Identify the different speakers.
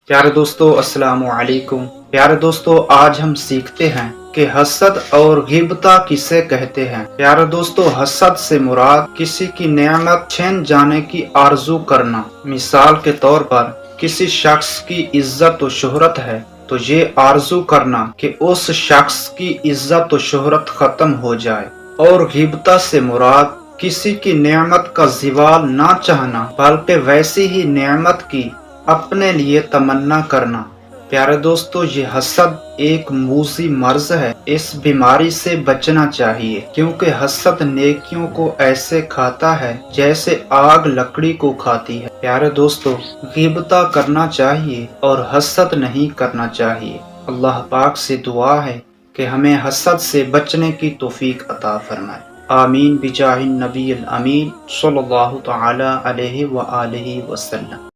Speaker 1: پیارے دوستو السلام علیکم۔ پیارے دوستو آج ہم سیکھتے ہیں کہ حسد اور غیبتہ کسے کہتے ہیں۔ پیارے دوستو حسد سے مراد کسی کی نعمت چھین جانے کی آرزو کرنا۔ مثال کے طور پر کسی شخص کی عزت و شہرت ہے تو یہ آرزو کرنا کہ اس شخص کی عزت و شہرت ختم ہو جائے۔ اور غیبتہ سے مراد کسی کی نعمت کا زوال نہ چاہنا بلکہ ویسی ہی نعمت کی اپنے لیے تمنا کرنا۔ پیارے دوستو یہ حسد ایک موذی مرض ہے۔ اس بیماری سے بچنا چاہیے کیونکہ حسد نیکیوں کو ایسے کھاتا ہے جیسے آگ لکڑی کو کھاتی ہے۔ پیارے دوستو غیبتہ کرنا چاہیے اور حسد نہیں کرنا چاہیے۔ اللہ پاک سے دعا ہے کہ ہمیں حسد سے بچنے کی توفیق عطا فرمائے۔ آمین بجاہ النبی الامین صلی اللہ تعالی علیہ وآلہ وسلم۔